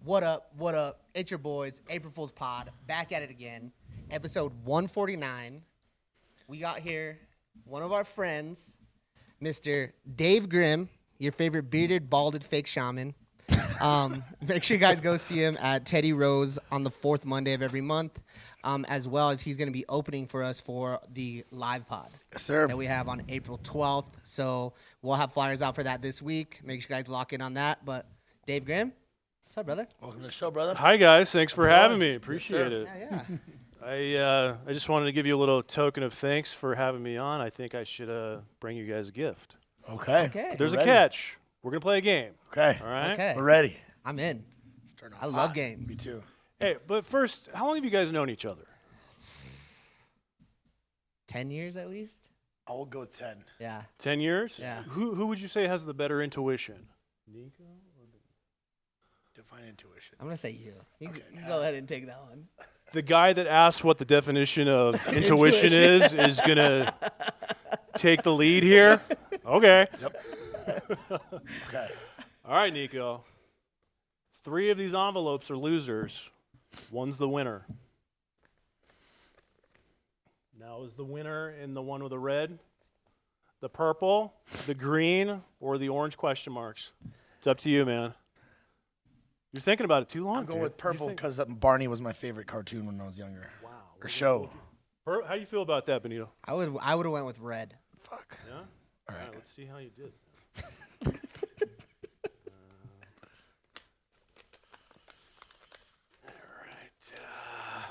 What up? What up? It's your boys, April Fool's Pod, back at it again. Episode 149. We got here one of our friends, Mr. Dave Grimm, your favorite bearded, balded, fake shaman. Make sure you guys go see him at Teddy Roe's on the fourth Monday of every month, as well as he's going to be opening for us for the live pod that we have on April 12th. So we'll have flyers out for that this week. Make sure you guys lock in on that. But Dave Grimm, what's up, brother? Welcome to the show, brother. Hi, guys. Thanks for having me. Appreciate it. Yeah. I just wanted to give you a little token of thanks for having me on. I think I should bring you guys a gift. Okay. But there's a catch. We're going to play a game. Okay. All right? Okay. We're ready. I'm in. Let's turn I love games. Me too. Hey, but first, how long have you guys known each other? 10 years at least? I will go with 10. Yeah. 10 years? Yeah. Who would you say has the better intuition? Nico? Define intuition. I'm going to say you. You can go ahead and take that one. The guy that asks what the definition of intuition is going to take the lead here? Okay. Yep. Okay. All right, Nico. 3 of these envelopes are losers. One's the winner. Now, is the winner in the one with the red, the purple, the green, or the orange question marks? It's up to you, man. You're thinking about it too long. I'm going dude. with purple because Barney was my favorite cartoon when I was younger. Wow. Or show. How do you feel about that, Benito? I would have went with red. Fuck. Yeah? All right. Let's see how you did.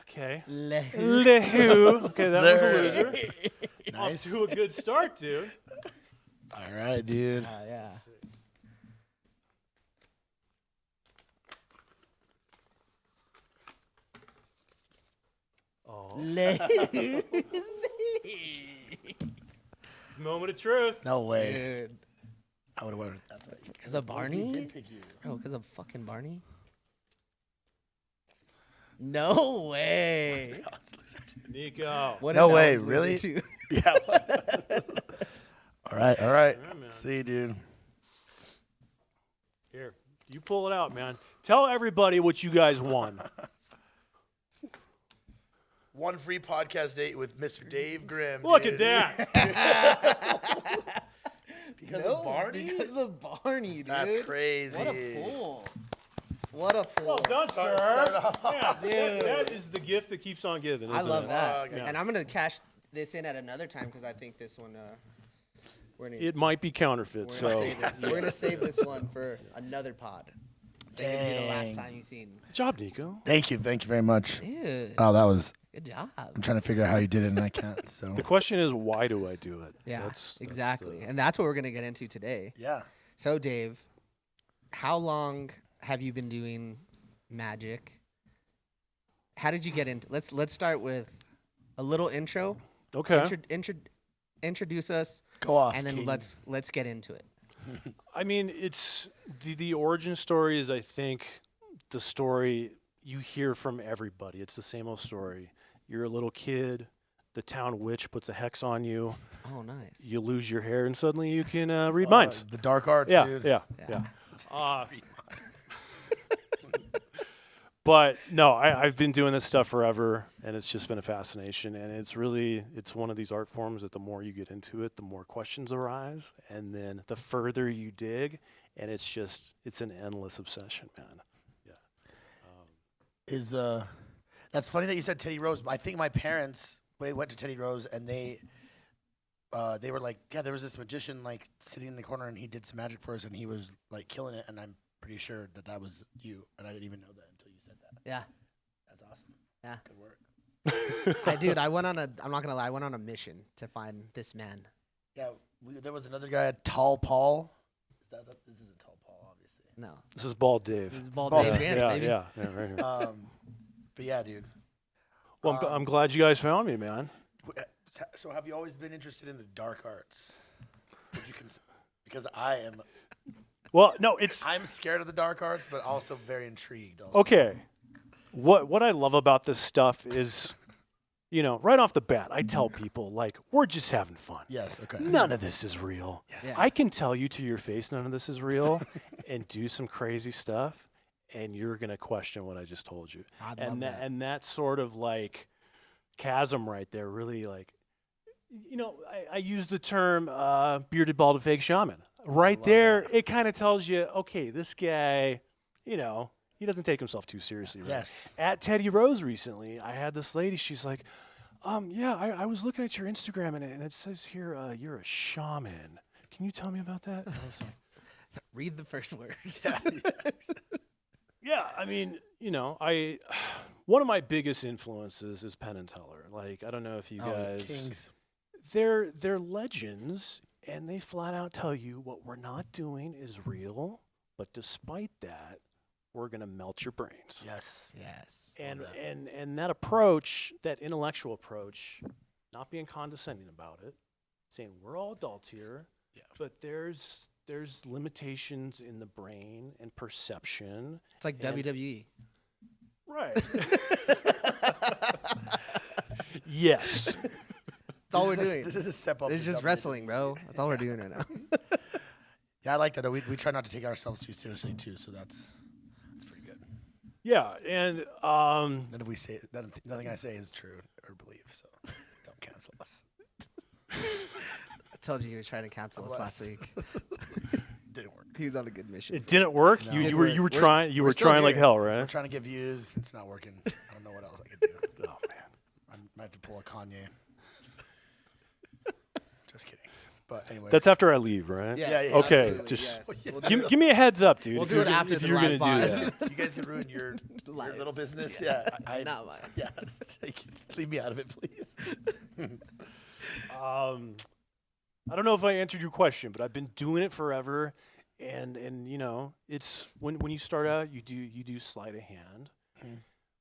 Okay. Lehu. Okay, that one's a loser. Nice. Off to a good start, dude. All right, dude. Yeah. Oh. Moment of truth. No way. Dude. I would have went with that. Because of Barney? He did pick you. Bro, because of fucking Barney? No way. Nico. What No if that way, was really? loser too? Yeah. All right. man. See you, dude. Here, you pull it out, man. Tell everybody what you guys won. One free podcast date with Mr. Dave Grimm. Look dude. at that. Because No, of Barney? Because of Barney, dude. That's crazy. What a fool. What a fool. Well done, Start sir. off. Yeah, Dude. that is the gift that keeps on giving. I isn't love it? that. Okay. And I'm going to cash this in at another time because I think this one, we're going It might be counterfeit, so we're gonna save this one for another pod. It's going to be the last Dang. time you've seen. good job, Nico. Thank you very much. Dude, Oh, that was. good job. I'm trying to figure out how you did it, and I can't. So. The question is, why do I do it? Yeah, That's exactly. the- And that's what we're going to get into today. Yeah. So, Dave, how long have you been doing magic? How did you get into? Let's start with a little intro. Okay. Introduce us, Go off. and then Keaton. let's get into it. I mean, it's the origin story is, I think, the story you hear from everybody. It's the same old story. You're a little kid. The town witch puts a hex on you. Oh, nice. You lose your hair, and suddenly you can read minds. The dark arts, Yeah, dude. yeah. But no, I've been doing this stuff forever, and it's just been a fascination. And it's one of these art forms that the more you get into it, the more questions arise, and then the further you dig, and it's an endless obsession, man. Yeah. That's funny that you said Teddy Roe's. I think my parents went to Teddy Roe's, and they were like, yeah, there was this magician like sitting in the corner, and he did some magic for us, and he was like killing it. And I'm pretty sure that was you, and I didn't even know that until you said that. Yeah. That's awesome. Yeah. Good work. I'm not gonna lie, I went on a mission to find this man. Yeah, there was another guy, Tall Paul. This isn't Tall Paul, obviously. No. This is Bald Dave. This is Bald Bald Dave Dave. Grant, Yeah, baby. yeah, right here. But yeah, dude. Well, I'm glad you guys found me, man. So have you always been interested in the dark arts? Because I am. Well, no, I'm scared of the dark arts, but also very intrigued. Also. okay. What I love about this stuff is, right off the bat, I tell people, like, we're just having fun. Yes, okay. None of this is real. Yes. I can tell you to your face none of this is real and do some crazy stuff, and you're going to question what I just told you. I'd love that. And that sort of like chasm right there really like, I use the term bearded, bald, fake shaman. Right there, it kind of tells you, okay, this guy, he doesn't take himself too seriously. Right? Yes. At Teddy Roe's recently, I had this lady, she's like, I was looking at your Instagram and it says here you're a shaman. Can you tell me about that? And I was like, Read the first word. yeah, I mean, one of my biggest influences is Penn and Teller. Like, I don't know if you guys, Kings. they're legends, and they flat out tell you what we're not doing is real, but despite that, we're gonna melt your brains. Yes. And that approach, that intellectual approach, not being condescending about it, saying we're all adults here, but there's limitations in the brain and perception. It's like WWE. Right. Yes. That's all we're doing. This is a step up. It's from just WWE. wrestling, bro. That's all we're doing right now. Yeah, I like that. Though. We try not to take ourselves too seriously too, so that's pretty good. Yeah, and None of we say nothing I say is true or believe, so don't cancel us. I told you he was trying to cancel us last week. Didn't work. He was on a good mission. it didn't work. No. You were We're trying we're still like here. hell, We're right? trying to get views. It's not working. I don't know what else I could do. Oh man. I might have to pull a Kanye. Just kidding. But anyway. That's after I leave, right? Yeah, Okay, absolutely, just yes. We'll do it. give me a heads up, dude. We'll if do you're it after if the you're live gonna do pod. that. you guys can ruin your Lives. little business. Yeah. Not mine. Yeah. Leave me out of it, please. I don't know if I answered your question, but I've been doing it forever, and it's when you start out, you do sleight of hand,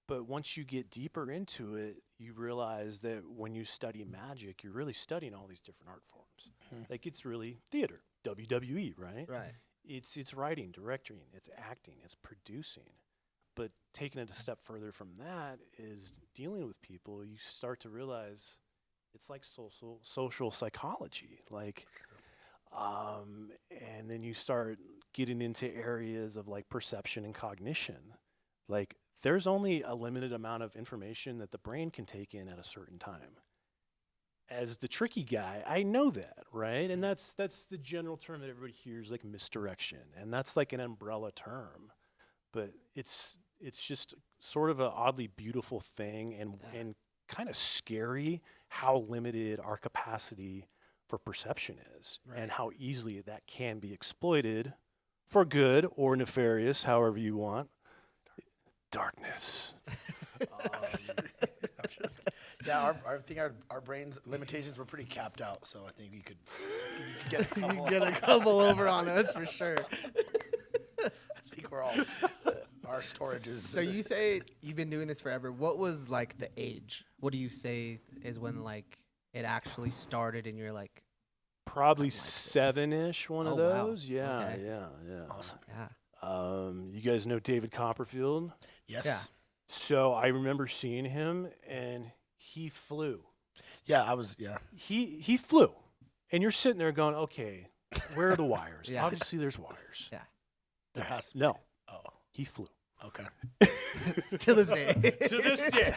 but once you get deeper into it, you realize that when you study magic, you're really studying all these different art forms. Like it's really theater, WWE, right? Right. It's writing, directing, it's acting, it's producing. But taking it a step further from that is dealing with people. You start to realize it's like social psychology, like, and then you start getting into areas of like perception and cognition. Like there's only a limited amount of information that the brain can take in at a certain time. As the tricky guy, I know that, right? And that's the general term that everybody hears, like misdirection, and that's like an umbrella term, but it's just sort of an oddly beautiful thing and kind of scary how limited our capacity for perception is, and how easily that can be exploited for good or nefarious, however you want. Darkness. Yeah, I think our brains limitations were pretty capped out, so I think you could get a couple. You get a couple over on us for sure. I think we're all our storage is. So you say you've been doing this forever. What was like the age? What do you say is when like it actually started and you're like Probably like this. 7-ish, one of Oh, wow. those. Yeah, Okay. yeah. Awesome. yeah. You guys know David Copperfield? Yes. Yeah. So I remember seeing him, and he flew. Yeah, I was. Yeah. He flew, and you're sitting there going, "Okay, where are the wires? Yeah. Obviously, there's wires." Yeah. There has to. No, Oh. he flew Okay. To this day. to this day.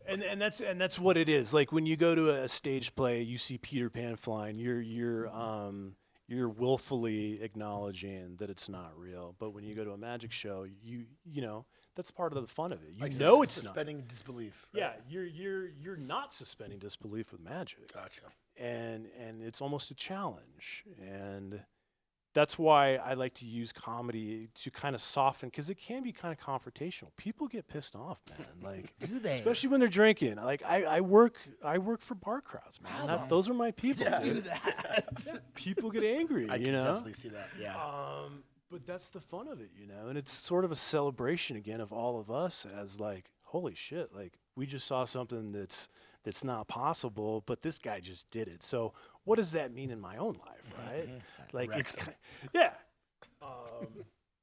And that's what it is. Like when you go to a stage play, you see Peter Pan flying. You're willfully acknowledging that it's not real. But when you go to a magic show, you know that's part of the fun of it. You Like know it's not. suspending disbelief. Yeah, you're not suspending disbelief with magic. Gotcha. And it's almost a challenge. And that's why I like to use comedy to kind of soften, because it can be kind of confrontational. People get pissed off, man. Like, Do they? especially when they're drinking. Like I work for bar crowds, man. Those are my people. Yeah. dude. Do that. People get angry, I you can know. definitely see that. Yeah. But that's the fun of it, you know. And it's sort of a celebration again of all of us as like, holy shit, like we just saw something that's not possible, but this guy just did it. So what does that mean in my own life, right? Like Wrecks it's him. yeah.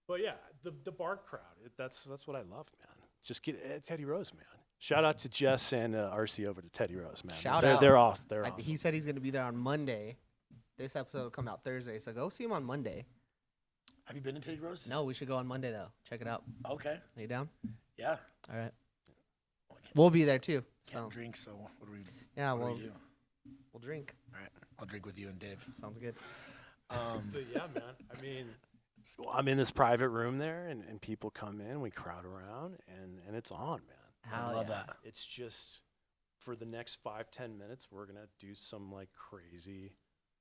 But yeah, the bar crowd, that's what I love, man. Just get Teddy Roe's, man. Shout out to Jess and RC over to Teddy Roe's, man. Shout they're, out. They're off. They're awesome. He said he's going to be there on Monday. This episode will come out Thursday, so go see him on Monday. Have you been to Teddy Roe's? No, we should go on Monday though. Check it out. Okay. Are you down? Yeah. All right. Well, I We'll be there too. can't So drink, so what do we yeah, what do we'll we do? we'll drink. All right. I'll drink with you and Dave. Sounds good. But yeah, man. I mean, I'm in this private room there, and people come in, we crowd around, and it's on, man. Hell I love yeah. that. It's just for the next 5-10 minutes, we're gonna do some like crazy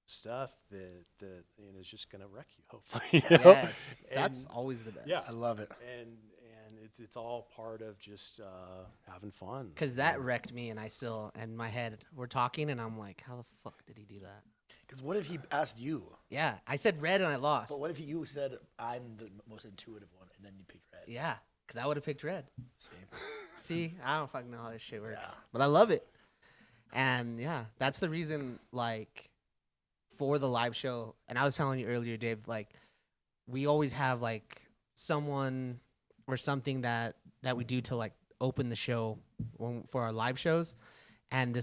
stuff that is just gonna wreck you. Hopefully, you know? Yes, that's And- always the best. yeah. I love it. and it's all part of just having fun. Because that wrecked me, and I still, in my head, we're talking, and I'm like, how the fuck did he do that? Because what if he asked you? Yeah, I said red, and I lost. But what if you said, I'm the most intuitive one, and then you picked red? Yeah, because I would have picked red. See? See, I don't fucking know how this shit works, Yeah. but I love it. And yeah, that's the reason, like, for the live show. And I was telling you earlier, Dave, like, we always have like someone or something that we do to like open the show for our live shows. And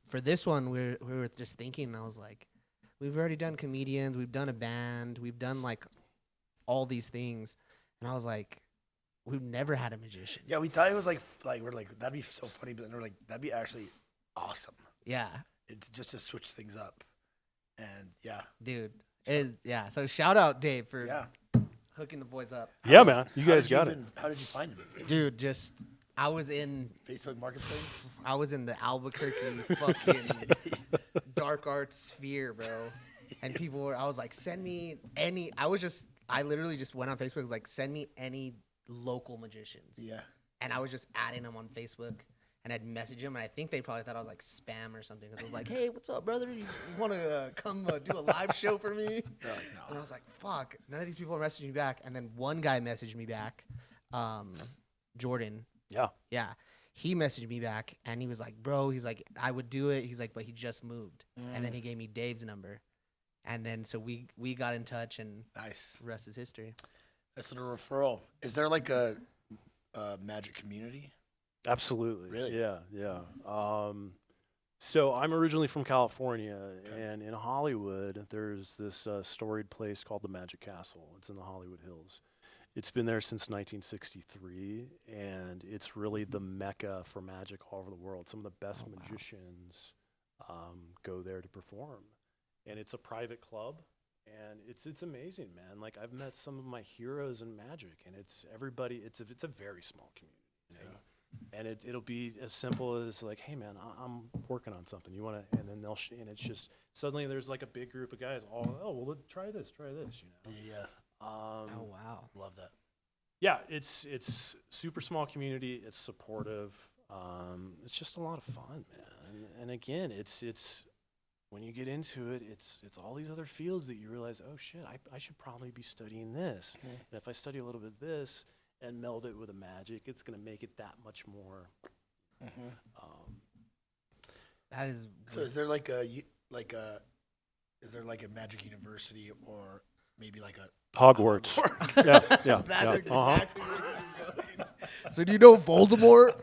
for this one, we were just thinking, and I was like, we've already done comedians, we've done a band, we've done like all these things, and I was like, we've never had a magician. Yeah, we thought it was like we're like, that'd be so funny, but then we're like, that'd be actually awesome. Yeah, It's just to switch things up. And yeah. dude. Yeah. So shout out Dave for Yeah. hooking the boys up. Yeah, man. You How guys did got it. even- How did you find him? Dude, I was in Facebook Marketplace? the Albuquerque fucking dark art sphere, bro. And I was like, send me any. I literally just went on Facebook, was like, send me any local magicians. Yeah. And I was just adding them on Facebook, and I'd message them, and I think they probably thought I was like spam or something, because I was like, hey, what's up, brother? You want to come do a live show for me? They're like, And I no. was like, fuck, none of these people are messaging me back. And then one guy messaged me back, Jordan. Yeah. Yeah. He messaged me back, and he was like, bro, he's like, I would do it. He's like, but he just moved. And then he gave me Dave's number. And then so we got in touch, and Nice. the rest is history. That's a referral. Is there like a magic community? Absolutely. Really? Yeah, yeah. So I'm originally from California, Okay. and in Hollywood, there's this storied place called the Magic Castle. It's in the Hollywood Hills. It's been there since 1963, and it's really the mecca for magic all over the world. Some of the best magicians go there to perform, and it's a private club, and it's amazing, man. Like, I've met some of my heroes in magic, and it's everybody. It's a very small community, you know? And it'll be as simple as like, hey man, I'm working on something. You want to? And then and it's just suddenly there's like a big group of guys. Well, try this, you know. Yeah. Oh, wow. Love that. Yeah, it's super small community. It's supportive. It's just a lot of fun, man. And again, it's when you get into it, it's all these other fields that you realize, oh shit, I should probably be studying this. Mhm. And if I study a little bit of this and meld it with a magic, it's gonna make it that much more. That is. So is there like is there like a magic university or maybe like a Hogwarts. yeah. That's Uh-huh. exactly where he's going. So do you know Voldemort?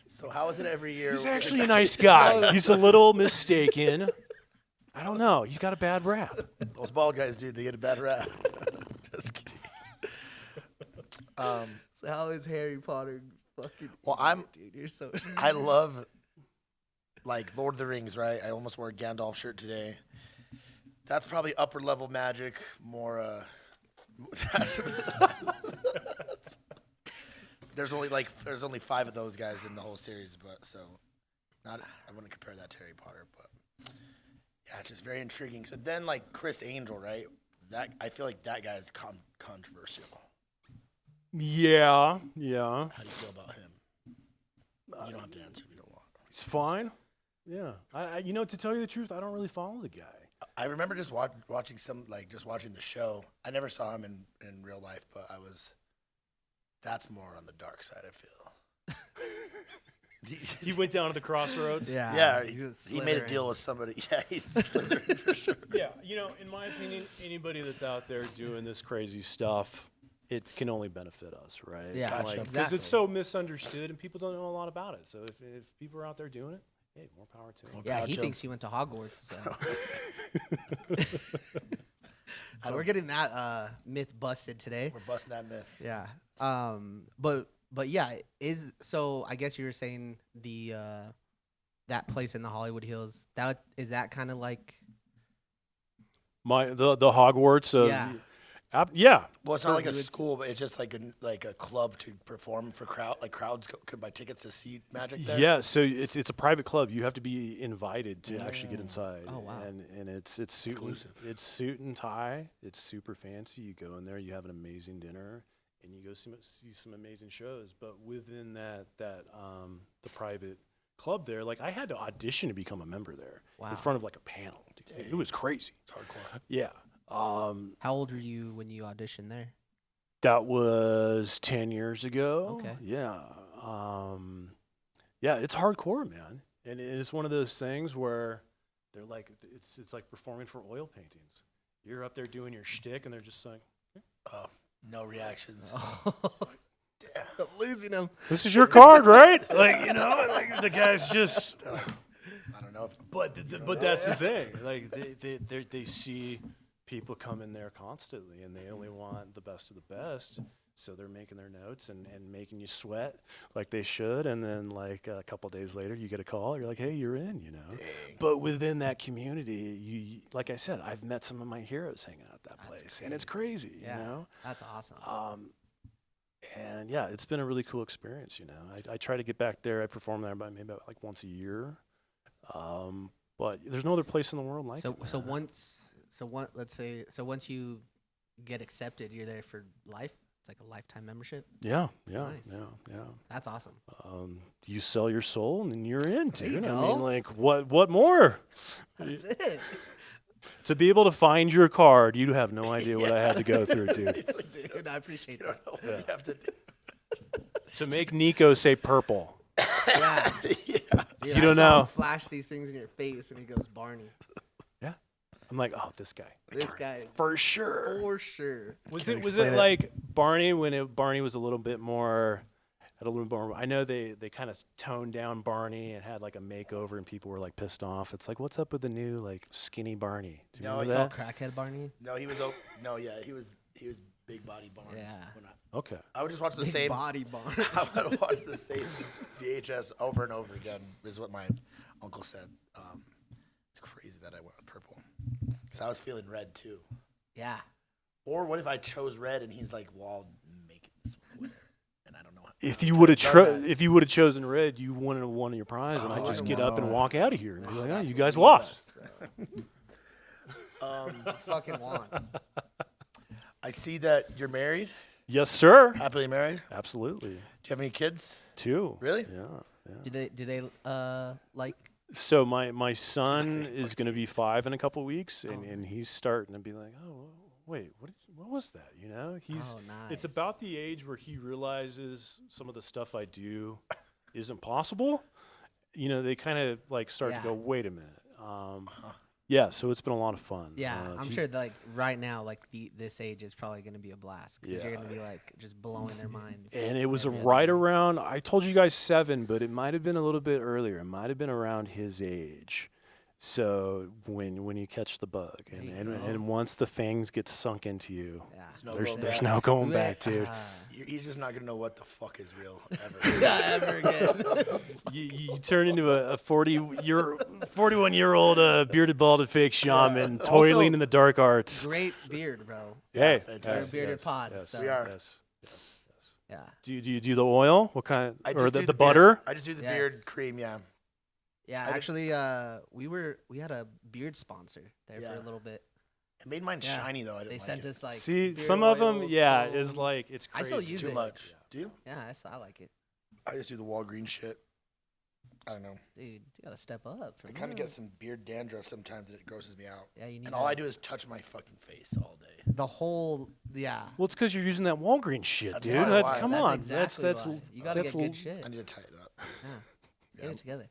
So how is it every year? He's actually a nice guy. He's a little mistaken. I don't know. He's got a bad rap. Those bald guys, dude, they get a bad rap. Just kidding. So how is Harry Potter fucking? Well, Dude, you're so. I love like Lord of the Rings, right? I almost wore a Gandalf shirt today. That's probably upper level magic, more there's only 5 of those guys in the whole series, but so I wouldn't compare that to Harry Potter, but yeah, it's just very intriguing. So then like Chris Angel, right? That I feel like that guy is controversial. Yeah. How do you feel about him? You don't have to answer if you don't want. He's fine. Yeah. I to tell you the truth, I don't really follow the guy. I remember just watching the show. I never saw him in real life, but that's more on the dark side, I feel. He went down to the crossroads. Yeah, he's he made a Slytherin. deal with somebody. Yeah, he's Slytherin for sure. Yeah. In my opinion, anybody that's out there doing this crazy stuff, it can only benefit us, right? Yeah, Gotcha. Because exactly. it's so misunderstood and people don't know a lot about it. So if people are out there doing it, hey, more power to them. Yeah, he Gotcha. thinks he went to Hogwarts. So. So we're getting that myth busted today. We're busting that myth. Yeah. But yeah, so I guess you were saying the that place in the Hollywood Hills, is that kind of like The Hogwarts of Yeah. Yeah. Well, it's not like a it's- school, but it's just like a club to perform for crowds could buy tickets to see magic there. Yeah, so it's a private club. You have to be invited to actually get inside. Oh, wow. And it's suit Exclusive. it's suit and tie. It's super fancy. You go in there, you have an amazing dinner, and you go see some amazing shows. But within that the private club there, like I had to audition to become a member there Wow. in front of like a panel. Dude. It was crazy. It's hardcore. Yeah. how old were you when you auditioned there? That was 10 years ago. Okay. Yeah. Yeah, it's hardcore, man. And it's one of those things where they're like, it's like performing for oil paintings. You're up there doing your shtick, and they're just like, No reactions. I'm losing them. this is your card, right? Like, like the guy's just. I don't know. But that's the thing. Like, they see people come in there constantly, and they only want the best of the best. So they're making their notes and making you sweat like they should. And then like a couple days later, you get a call. You're like, hey, you're in, Dang. But within that community, you like I said, I've met some of my heroes hanging out at that That's place. And it's crazy, Yeah. That's awesome. And yeah, it's been a really cool experience, I try to get back there. I perform there maybe about like once a year. But there's no other place in the world like it. Once you get accepted, you're there for life. It's like a lifetime membership. Yeah. Nice. Yeah. That's awesome. You sell your soul and then you're in, There you dude. I go. mean, like, what more? That's it. To be able to find your card, you have no idea what I had to go through, dude. It's like, dude, Dude, I appreciate you that. don't know what you have to do. To make Nico say purple. Yeah. Yeah. Dude, You I don't saw him know. flash these things in your face, and he goes, Barney. Yeah. I'm like, oh, this guy. This guy, For sure. for sure. Was Can it you explain it? like Barney when Barney was a little bit more had a little bit more I know they kind of toned down Barney and had like a makeover and people were like pissed off. It's like, what's up with the new like skinny Barney? Do you No, remember it's that? Crackhead Barney. No, he was. He was big body Barnes. Yeah. Okay. I would just watch the Big same. body Barney. I would watch the same VHS over and over again. Is what my uncle said. It's crazy that I went with purple because I was feeling red too. Yeah. Or what if I chose red and he's like, "Well, I'll make it this one," and I don't know. If you would have done that. if you would have chosen red, you wouldn't have won your prize, and I Oh, just I get up and know. walk out of here and be like, oh, That's you what guys we lost. Fucking won. I see that you're married, Yes, sir. happily married. Absolutely. Do you have any kids? Two. Really? Yeah. Do they like? So my son is going to be 5 in a couple weeks, and he's starting to be like, oh, wait, what was that? He's Oh, nice. it's about the age where he realizes some of the stuff I do isn't possible. They kind of like start Yeah. to go, wait a minute. Yeah, so it's been a lot of fun. Yeah, I'm he- sure. Like right now, like this age is probably going to be a blast because you're Yeah. going to be like just blowing their minds. And it was every other right day. around, I told you guys 7, but it might have been a little bit earlier. It might have been around his age. So when you catch the bug, There you and go. and once the fangs get sunk into you, Yeah. No there's going there's back. no going We- back, dude. He's just not gonna know what the fuck is real ever. Yeah, ever again. You turn into a 41-year-old bearded balded fake shaman Also- toiling in the dark arts. Great beard, bro. Hey, fantastic. We're a bearded pod, Yes, so- We are. Yes. Yeah. Do you do the oil? What kind? I Or just do the beard. butter? I just do the Yes. beard cream. Yeah. Yeah, I did- actually, we had a beard sponsor there Yeah. for a little bit. It made mine Yeah. shiny though. I didn't They like sent it. us like See, beard some of them, oils, yeah, combs. is like it's I crazy. still use too it. much. Do you? Yeah, I like it, I just do the Walgreens shit. I don't know. dude. You gotta step up. I kind of get some beard dandruff sometimes, and it grosses me out. Yeah, you need. And all I do is touch my fucking face all day. the whole. Yeah. Well, it's because you're using that Walgreens shit, That's dude. probably why. Come That's on, exactly that's why. You gotta that's get good l- shit. I need to tighten up. Yeah. Yeah, Get it together.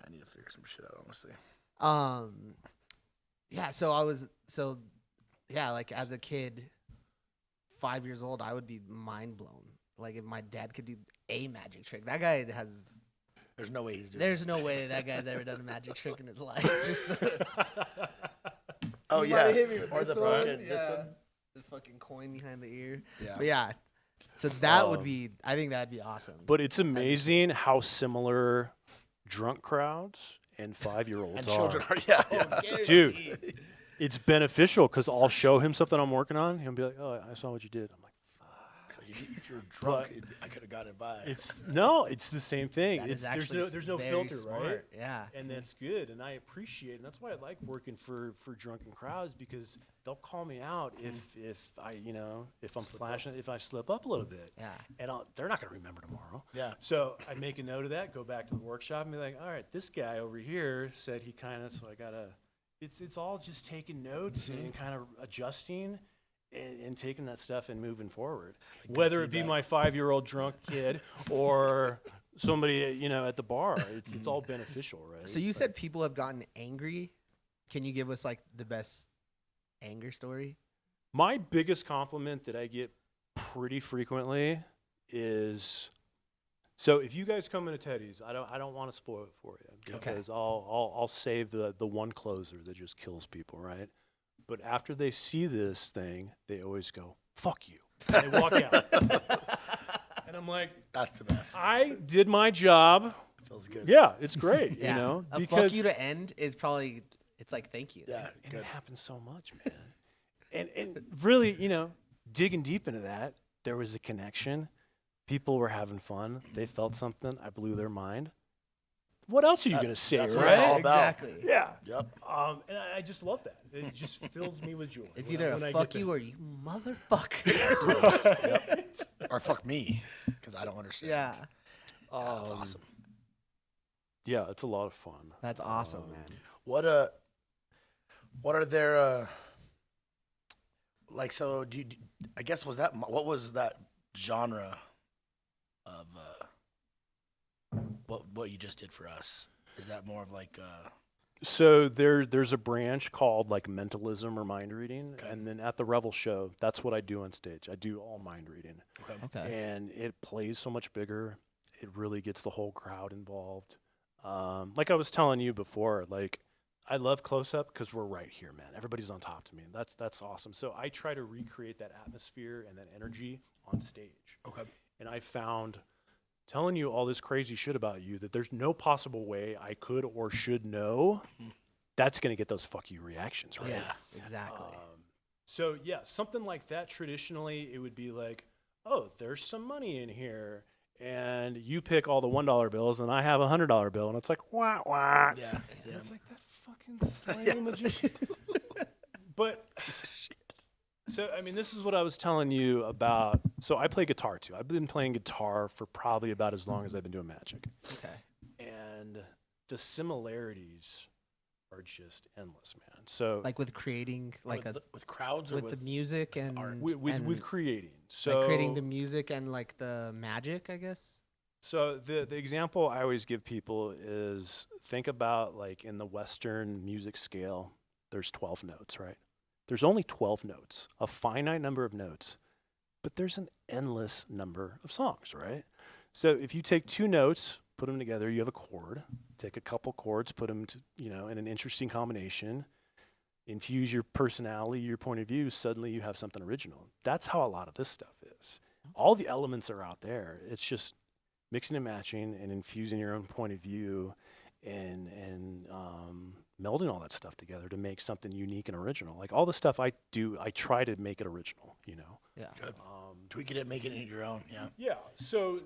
I need to figure some shit out, honestly. Yeah, like as a kid, 5 years old, I would be mind blown. Like if my dad could do a magic trick. That guy has. There's no way he's doing. There's no way that guy's ever done a magic trick in his life. Just Oh, He yeah. might have hit me with Or this the one. fucking- this one. The fucking coin behind the ear. Yeah. But yeah. So that would be. I think that'd be awesome. But it's amazing how similar drunk crowds and 5-year-olds And are. children are, yeah. Dude, it's beneficial because I'll show him something I'm working on. He'll be like, "Oh, I saw what you did." I'm like, If you were drunk, I could have gotten it by. it's the same thing. That is There's no very filter, smart. right? Yeah. And that's good, and I appreciate it. And that's why I like working for drunken crowds, because they'll call me out if I if I'm flashing, if I slip up a little bit. Yeah. And they're not gonna remember tomorrow. Yeah. So I make a note of that. Go back to the workshop and be like, all right, this guy over here said he kind of. So I gotta. It's all just taking notes and kind of adjusting. And taking that stuff and moving forward, whether it be my 5-year-old drunk kid or somebody at the bar, it's all beneficial, right? So you said people have gotten angry. Can you give us like the best anger story? My biggest compliment that I get pretty frequently is, so if you guys come into Teddy's, I don't want to spoil it for you, because I'll save the one closer that just kills people, right? But after they see this thing, they always go, "Fuck you." And they walk out. And I'm like, That's the best. I did my job. Feels good. Yeah, it's great, Yeah. A because fuck you to end is probably. It's like thank you. Yeah, and good. it happens so much, man. and really, digging deep into that, there was a connection. People were having fun. They felt something. I blew their mind. What else are you gonna say, that's right? what it's all about. Exactly. Yeah. Yep. And I just love that. It just fills me with joy. It's when either when a I fuck get you that. or you motherfucker. Yep. Or fuck me, because I don't understand. Yeah. Yeah, that's awesome. Yeah, it's a lot of fun. That's awesome, man. What are their like? So I guess what was that genre of what you just did for us? Is that more of like So there's a branch called like mentalism or mind reading, Okay. and then at the Revel show, that's what I do on stage. I do all mind reading, Okay. and it plays so much bigger. It really gets the whole crowd involved. Like I was telling you before, like I love close up because we're right here, man. Everybody's on top to me. That's awesome. So I try to recreate that atmosphere and that energy on stage. Okay. And I found, telling you all this crazy shit about you, that there's no possible way I could or should know, that's going to get those fuck you reactions, right? Yes, exactly. So, yeah, something like that, traditionally, it would be like, oh, there's some money in here, and you pick all the $1 bills, and I have a $100 bill, and it's like, wah, wah. Yeah. And it's like, that fucking slimy magician. But, so, I mean, this is what I was telling you about. So I play guitar, too. I've been playing guitar for probably about as long as I've been doing magic. Okay. And the similarities are just endless, man. So Like with creating like with crowds or with the music and art? with and, creating. So like creating the music and like the magic, I guess. So the example I always give people is, think about like in the Western music scale, there's 12 notes, right? There's only 12 notes, a finite number of notes, but there's an endless number of songs, right? So if you take two notes, put them together, you have a chord. Take a couple chords, put them in an interesting combination, infuse your personality, your point of view, suddenly you have something original. That's how a lot of this stuff is. All the elements are out there. It's just mixing and matching and infusing your own point of view and melding all that stuff together to make something unique and original. Like all the stuff I do, I try to make it original, Yeah. Good. Tweaking it, making it your own. Yeah. Yeah, so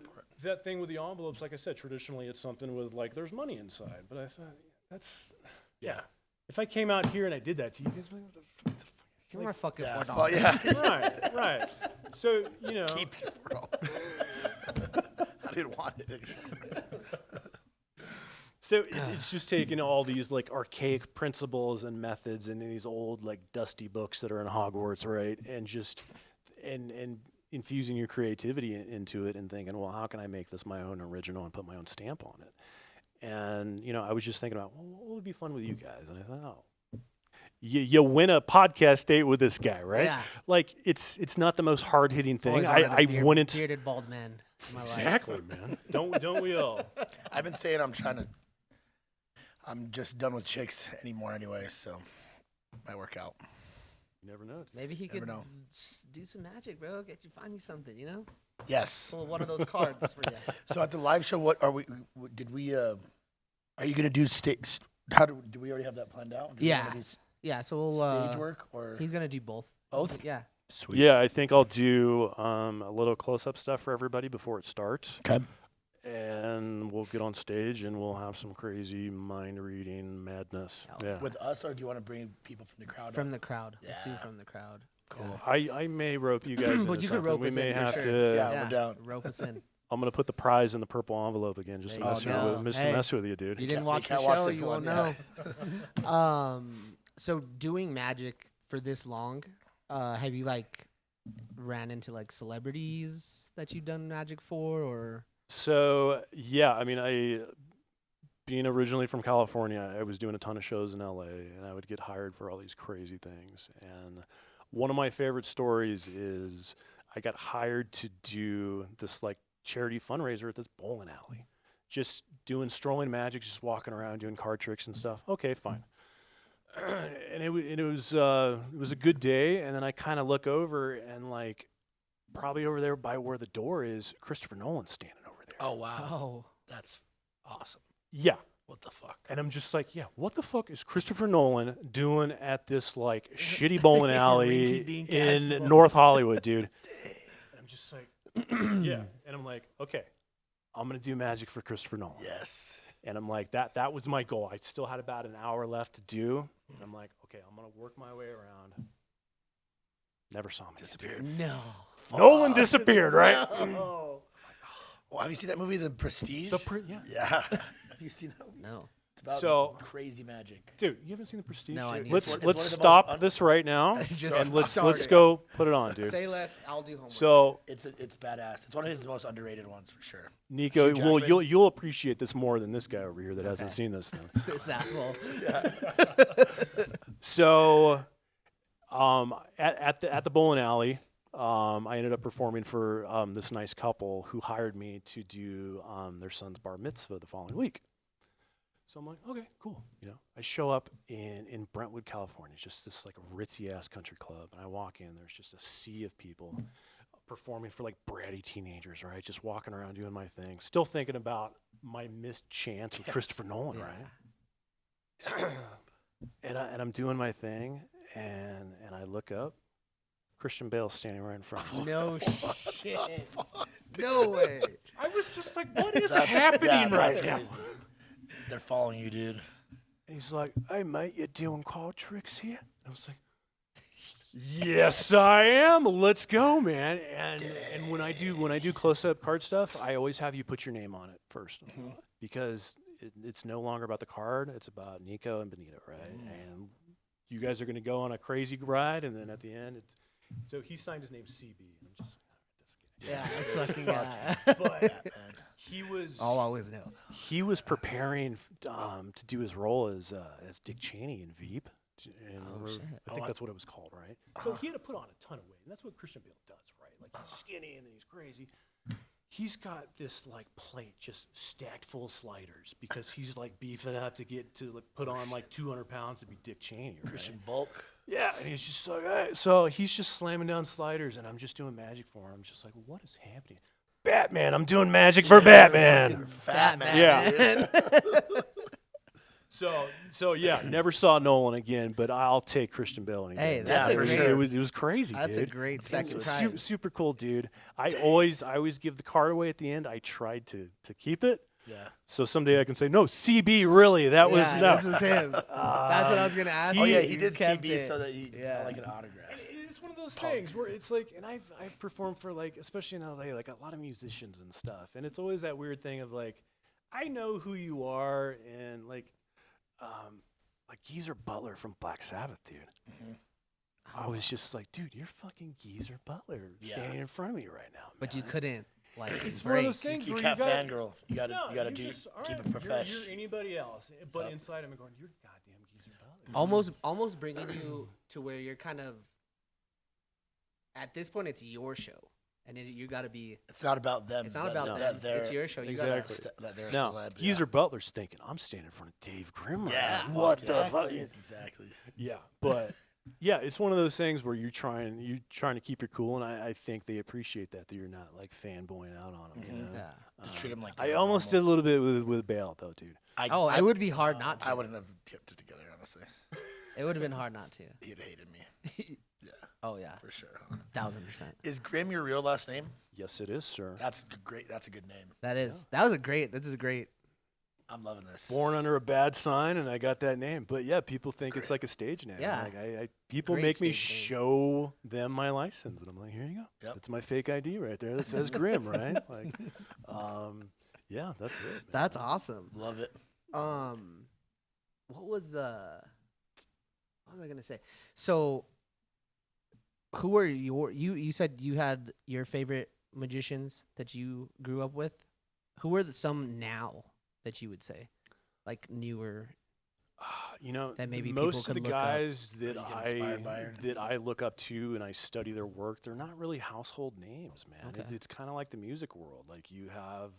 that thing with the envelopes, like I said, traditionally it's something with like there's money inside. But I thought that's Yeah. if I came out here and I did that to you guys, what the fuck? Give me my fucking Yeah. $4. Yeah. Right. So Keep it for all. I didn't want it anymore. So it's just taking all these like archaic principles and methods and these old like dusty books that are in Hogwarts, right? And just and infusing your creativity into it and thinking, well, how can I make this my own original and put my own stamp on it? And I was just thinking about, well, what would be fun with you guys? And I thought, you win a podcast date with this guy, right? Yeah. Like it's not the most hard hitting thing. Always wanted I a wouldn't bearded bald man in my life. exactly, man. Don't we all? I've been saying I'm just done with chicks anymore anyway, so Might work out. You never know. Maybe he Never could know. do some magic, bro. Find you something, you know? Yes. Pull one of those cards for you. So at the live show, what are we? Did we? Are you gonna do stage? How do we already have that planned out? Do we Yeah. wanna do Yeah, so we'll stage work or he's gonna do both. both? Yeah. Sweet. Yeah, I think I'll do a little close-up stuff for everybody before it starts. Okay. And we'll get on stage and we'll have some crazy mind-reading madness. Hell Yeah. With us, or do you want to bring people from the crowd? From up? the crowd. Let's do Yeah. from the crowd. Cool. I may rope you guys But into you could something. rope We us may in for have sure. to. Yeah. we're down. Rope us in. I'm gonna put the prize in the purple envelope again, just to There mess, you with, go. just Hey. to mess with you, dude. You didn't can't- watch they the can't watch show, this you won't one, know. So doing magic for this long, have you like ran into like celebrities that you've done magic for, or? So yeah, I mean, being originally from California, I was doing a ton of shows in LA, and I would get hired for all these crazy things. And one of my favorite stories is I got hired to do this like charity fundraiser at this bowling alley, just doing strolling magic, just walking around doing card tricks and stuff. Okay, fine. And it was a good day, and then I kind of look over and like probably over there by where the door is, Christopher Nolan's standing over there. Oh wow. Oh, That's awesome. Yeah. What the fuck? And I'm just like, yeah, what the fuck is Christopher Nolan doing at this like shitty bowling alley Rinky-dink ass in bowling. North Hollywood, dude? And I'm just like, yeah. And I'm like, okay, I'm gonna do magic for Christopher Nolan. Yes. And I'm like, that was my goal. I still had about an hour left to do. And I'm like, okay, I'm gonna work my way around. Never saw him. Disappeared. no. Nolan disappeared, right? No. Oh, have you seen that movie, The Prestige? Yeah. Yeah. Have you seen that movie? No. It's about So- crazy magic. Dude, you haven't seen The Prestige? No, I need let's to. It's one of let's the stop most this right now Just and let's start it. go put it on, dude. Say less. I'll do homework. So It's badass. It's one of his most underrated ones for sure. Nico, Hugh well, Jackman. you'll appreciate this more than this guy over here that hasn't seen this thing. this asshole. So, at the bowling alley, I ended up performing for this nice couple who hired me to do their son's bar mitzvah the following week. So I'm like, okay, cool. You know, I show up in Brentwood, California. It's just this like ritzy ass country club, and I walk in. There's just a sea of people performing for like bratty teenagers, right? Just walking around doing my thing, still thinking about my missed chance with Christopher Nolan, right? And I'm doing my thing, and I look up. Christian Bale's standing right in front of me. No shit. No way. I was just like, what is That's- happening yeah, right that's now? crazy. They're following you, dude. And he's like, hey, mate, you doing card tricks here? I was like, yes, I am. Let's go, man. And when I do close-up card stuff, I always have you put your name on it first. Because it's no longer about the card. It's about Nico and Benito, right? And you guys are going to go on a crazy ride, and then at the end, it's... So he signed his name CB. And I'm just like, Yeah, that's fucking guy. but Man. he was... I'll always know. He was preparing to do his role as Dick Cheney in Veep. And shit. I think that's what it was called, right? So he had to put on a ton of weight, and that's what Christian Bale does, right? Like he's skinny and then he's crazy. He's got this like plate just stacked full of sliders because he's like beefing up to get to like put on like 200 pounds to be Dick Cheney, right? Christian bulk. Yeah, and he's just like, hey. So he's just slamming down sliders, and I'm just doing magic for him. I'm just like, what is happening? Batman, I'm doing magic for Batman. Fat man. Yeah. dude. So yeah, never saw Nolan again, but I'll take Christian Bale any Hey, day. that's a it was, great- it was crazy, That's dude. a great It second was prize. super cool, dude. I always give the card away at the end. I tried to keep it, Yeah. so someday I can say, no, CB, really, that was Yeah, no. this is him. That's what I was gonna ask. Oh yeah, you. he You did kept CB it. so that he Yeah. felt like an autograph. It's one of those things where it's like, and I've performed for like, especially in LA, like a lot of musicians and stuff, and it's always that weird thing of like, I know who you are, and like Geezer Butler from Black Sabbath, dude. I was just like, dude, you're fucking Geezer Butler standing in front of me right now. But man. you couldn't like It's one of break. those things You where can't you gotta, fangirl. You gotta no, you gotta you do just, all keep right, it professional. You're anybody else, but Yep. inside I'm going, you're goddamn Geezer Butler. Almost bringing you to where you're kind of at this point it's your show and you got to be. It's not about them. It's not about them. It's your show. You Exactly. That they're a Now, celeb. Geezer Butler's thinking, I'm standing in front of Dave Grimm. Yeah. What the fuck? Exactly. Yeah, but yeah, it's one of those things where you're trying to keep your cool, and I think they appreciate that you're not like fanboying out on them. You know? Yeah. Just treat them like I they're almost did a little bit with Bale though, dude. It would be hard not to. I wouldn't have kept it together, honestly. It would have been hard not to. He'd have hated me. Yeah, Oh yeah, for sure. Huh? 1000%. Is Grimm your real last name? Yes, it is, sir. That's great. That's a good name. That is. That was a great. This is a great. I'm loving this. Born under a bad sign, and I got that name. But yeah, people think it's like a stage name. Yeah. Like people Great make me stage name. show them my license, and I'm like, here you go. Yep. That's my fake ID right there. That says Grimm, right? Like, yeah, that's it. Man. That's awesome. Love it. What was I gonna say? So, who are you said you had your favorite magicians that you grew up with. Who are some now that you would say, like newer? You know, That maybe people most of could the look up. guys That that you get inspired by or that I look up to and I study their work, they're not really household names, man. Okay. It's kind of like the music world. Like you have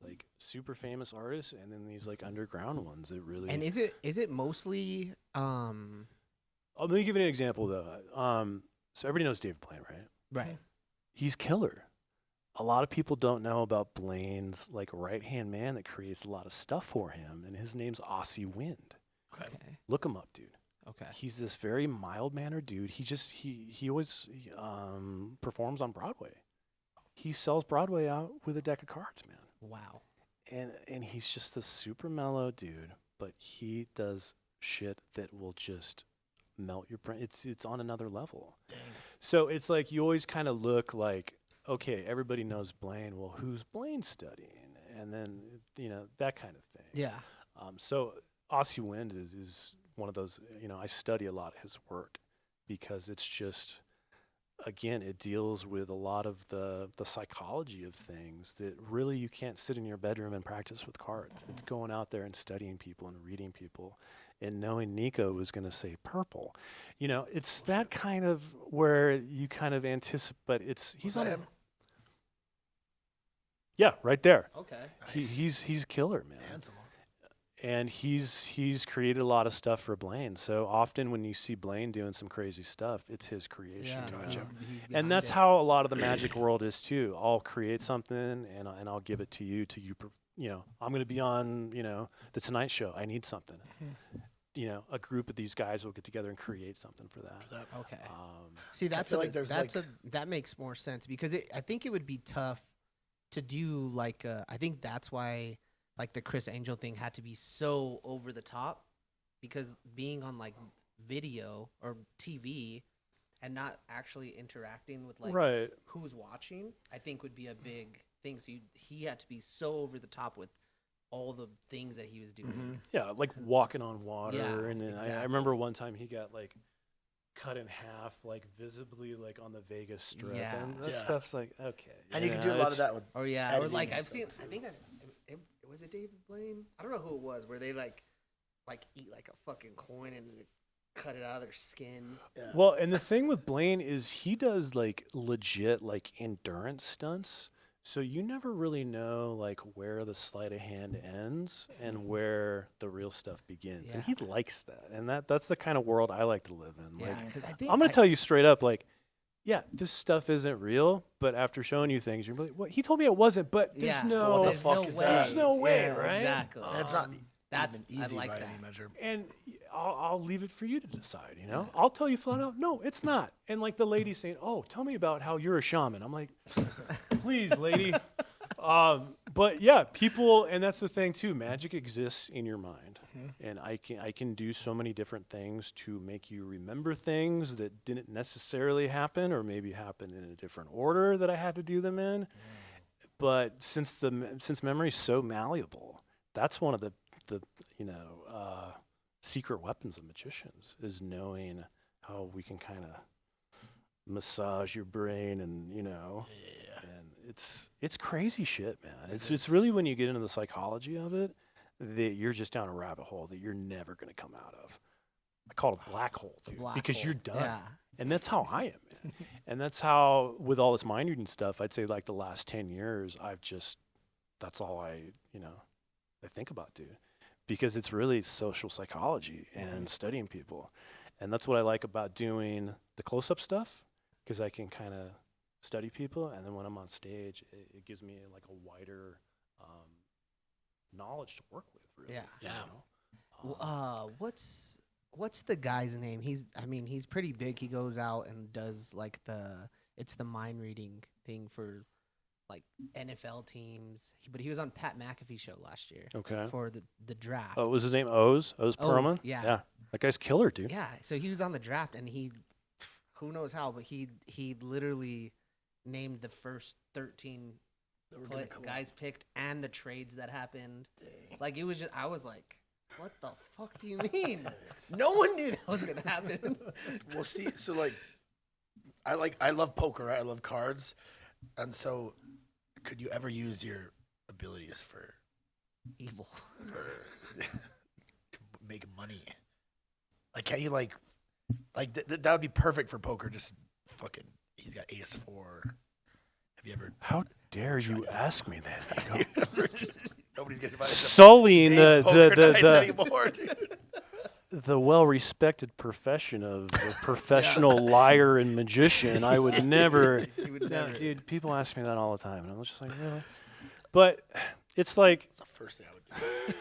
like super famous artists and then these like underground ones that really. And is it mostly Let me give you an example though. So everybody knows David Blaine, right? right? He's killer. A lot of people don't know about Blaine's like right-hand man that creates a lot of stuff for him, and his name's Aussie Wind. Okay. Look him up, dude. Okay. He's this very mild-mannered dude. He always performs on Broadway. He sells Broadway out with a deck of cards, man. Wow. And he's just this super mellow dude, but he does shit that will just melt your brain. It's on another level. Dang. So it's like you always kind of look like, okay, everybody knows Blaine. Well, who's Blaine studying? And then, you know, that kind of thing. Yeah. So Aussie Wind is one of those, you know, I study a lot of his work because it's just, again, it deals with a lot of the psychology of things that really you can't sit in your bedroom and practice with cards. It's going out there and studying people and reading people and knowing Nico was going to say purple. You know, it's that kind of where you kind of anticipate, but he's on him? Yeah, right there. Okay. He's killer, man. Handsome. And he's created a lot of stuff for Blaine. So often when you see Blaine doing some crazy stuff, it's his creation. Yeah. you know? Gotcha. He's And behind that's it. how a lot of the magic world is too. I'll create something and I'll give it to you you know, I'm going to be on, you know, the Tonight Show. I need something. You know, a group of these guys will get together and create something for that. Okay. Um, See, that's feel like there's that makes more sense because I think it would be tough to do like I think that's why like the Chris Angel thing had to be so over the top because being on like video or TV and not actually interacting with like right. who's watching, I think would be a big thing. So he had to be so over the top with all the things that he was doing. Yeah, like walking on water. Yeah, And then I exactly. remember one time he got like cut in half, like visibly, like on the Vegas Strip. Yeah. And that Yeah. stuff's like, okay. And you can do a lot of it's- that with. Or yeah, or Editing like and I've stuff. seen. I think was it David Blaine? I don't know who it was. Where they like eat like a fucking coin and cut it out of their skin. Yeah. Well, and the thing with Blaine is he does like legit like endurance stunts. So you never really know like where the sleight of hand ends and where the real stuff begins. And he Yeah. likes that. And that's the kind of world I like to live in. Yeah, Like 'cause I think I'm going to tell you straight up like yeah, this stuff isn't real, but after showing you things, you're like, "What? He told me it wasn't, but there's Yeah. no What the There's fuck no is way. that? There's no way, Yeah, right? Exactly. And it's not That's even I easy like by that. any measure. And I'll leave it for you to decide, you know? I'll tell you flat out, no, it's not. And like the lady saying, oh, tell me about how you're a shaman. I'm like, please, lady. But yeah, people, and that's the thing too, magic exists in your mind. And I can do so many different things to make you remember things that didn't necessarily happen or maybe happened in a different order that I had to do them in. But since memory's so malleable, that's one of the secret weapons of magicians is knowing how we can kind of massage your brain and and it's crazy shit, man. It's really when you get into the psychology of it that you're just down a rabbit hole that you're never going to come out of. I call it a black hole, dude, Black because hole. you're done. Yeah. And that's how I am, man. And that's how, with all this mind reading stuff, I'd say like the last 10 years, that's all I think about, dude. Because it's really social psychology and studying people. And that's what I like about doing the close-up stuff, because I can kind of study people. And then when I'm on stage, it gives me like a wider knowledge to work with, really. Yeah. You know? What's the guy's name? He's pretty big. He goes out and does like it's the mind reading thing for like NFL teams. But he was on Pat McAfee show last year. Okay. For the draft. Oh, was his name Oz Perlman? Yeah. Yeah. That guy's killer, dude. Yeah. So he was on the draft, and who knows how, but he literally named the first 13 guys picked and the trades that happened. Dang. Like, it was just, I was like, what the fuck do you mean? No one knew that was gonna happen. Well, see, so like, I love poker. Right? I love cards, and so, could you ever use your abilities for evil, to make money? Like, can you that would be perfect for poker? Just fucking, he's got ace 4. Have you ever? How dare you ask me that, Nico? Nobody's getting invited. Sullying Anymore, the well-respected profession of a professional liar and magician. I would never. Dude, people ask me that all the time, and I'm just like, really? But it's like. That's the first thing I would do.